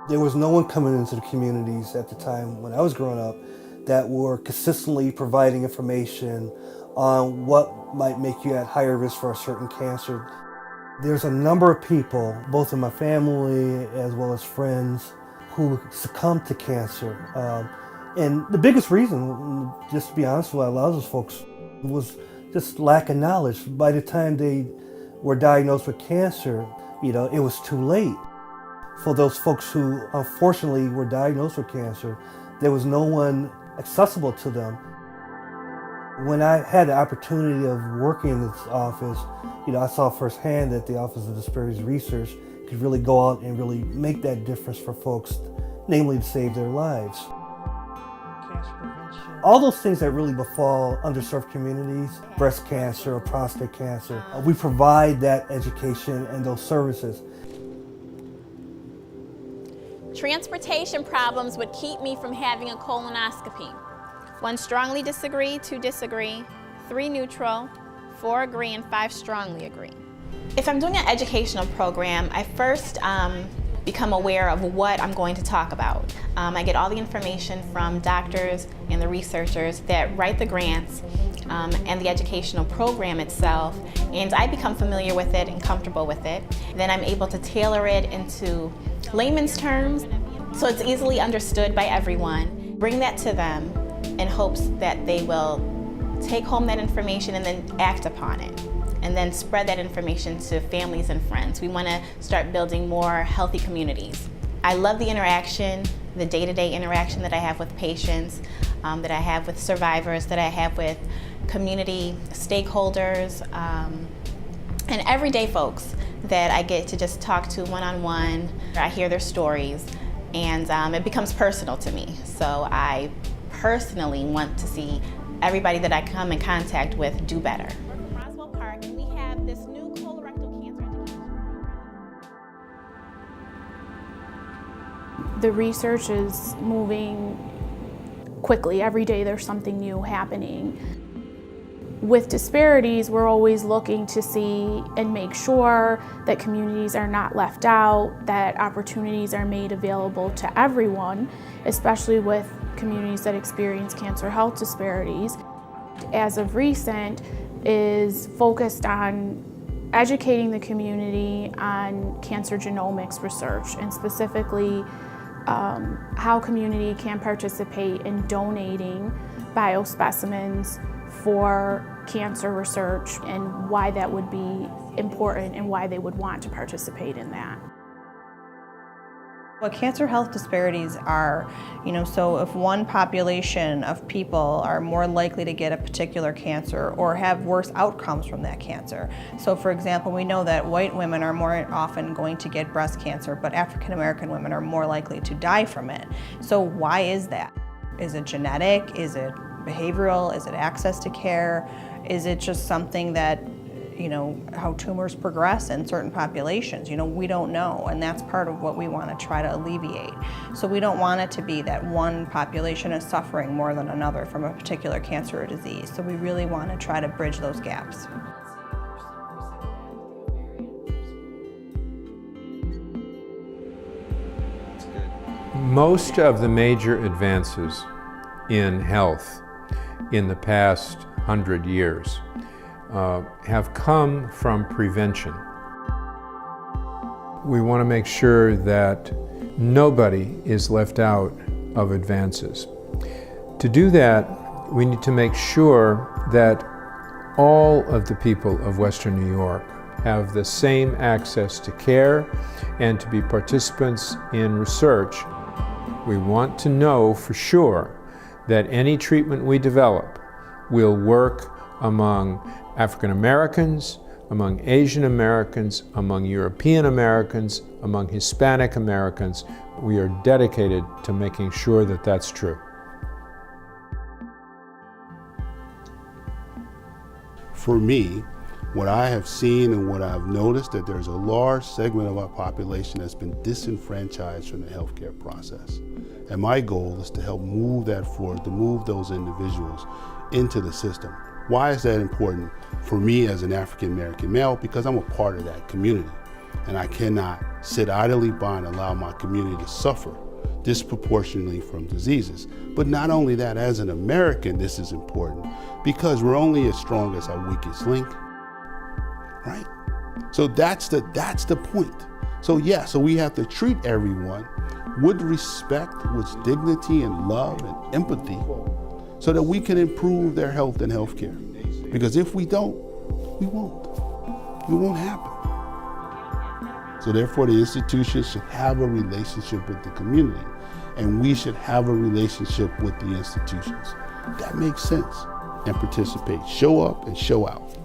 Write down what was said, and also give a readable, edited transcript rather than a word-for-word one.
There was no one coming into the communities at the time when I was growing up that were consistently providing information on what might make you at higher risk for a certain cancer. There's a number of people, both in my family as well as friends, who succumbed to cancer. And the biggest reason, just to be honest with a lot of those folks, was just lack of knowledge. By the time they were diagnosed with cancer, it was too late. For those folks who unfortunately were diagnosed with cancer, there was no one accessible to them. When I had the opportunity of working in this office, I saw firsthand that the Office of Disparities Research could really go out and really make that difference for folks, namely to save their lives. All those things that really befall underserved communities, breast cancer or prostate cancer, we provide that education and those services. Transportation problems would keep me from having a colonoscopy. 1 strongly disagree, 2 disagree, 3 neutral, 4 agree, and 5 strongly agree. If I'm doing an educational program, I first become aware of what I'm going to talk about. I get all the information from doctors and the researchers that write the grants and the educational program itself, and I become familiar with it and comfortable with it. Then I'm able to tailor it into layman's terms so it's easily understood by everyone. Bring that to them in hopes that they will take home that information and then act upon it, and then spread that information to families and friends. We want to start building more healthy communities. I love the interaction, the day-to-day interaction that I have with patients, that I have with survivors, that I have with community stakeholders, and everyday folks that I get to just talk to one-on-one. I hear their stories, and it becomes personal to me. So I personally want to see everybody that I come in contact with do better. We're from Roswell Park, and we have this new colorectal cancer education. The research is moving quickly. Every day there's something new happening. With disparities, we're always looking to see and make sure that communities are not left out, that opportunities are made available to everyone, especially with communities that experience cancer health disparities. As of recent, is focused on educating the community on cancer genomics research, and specifically how community can participate in donating biospecimens for cancer research, and why that would be important and why they would want to participate in that. What cancer health disparities are, so if one population of people are more likely to get a particular cancer or have worse outcomes from that cancer. So for example, we know that white women are more often going to get breast cancer, but African American women are more likely to die from it. So why is that? Is it genetic? Is it behavioral? Is it access to care? Is it just something that, how tumors progress in certain populations? We don't know, and that's part of what we want to try to alleviate. So we don't want it to be that one population is suffering more than another from a particular cancer or disease. So we really want to try to bridge those gaps. Most of the major advances in health in the past 100 years have come from prevention. We want to make sure that nobody is left out of advances. To do that, we need to make sure that all of the people of Western New York have the same access to care and to be participants in research. We want to know for sure that any treatment we develop will work among African Americans, among Asian Americans, among European Americans, among Hispanic Americans. We are dedicated to making sure that that's true. For me, what I have seen and what I've noticed, that there's a large segment of our population that's been disenfranchised from the healthcare process. And my goal is to help move that forward, to move those individuals into the system. Why is that important for me as an African American male? Because I'm a part of that community. And I cannot sit idly by and allow my community to suffer disproportionately from diseases. But not only that, as an American, this is important because we're only as strong as our weakest link, right? So that's the point. So yeah, so we have to treat everyone with respect, with dignity and love and empathy so that we can improve their health and healthcare. Because if we don't, we won't. It won't happen. So therefore, the institution should have a relationship with the community, and we should have a relationship with the institutions. That makes sense. And participate. Show up and show out.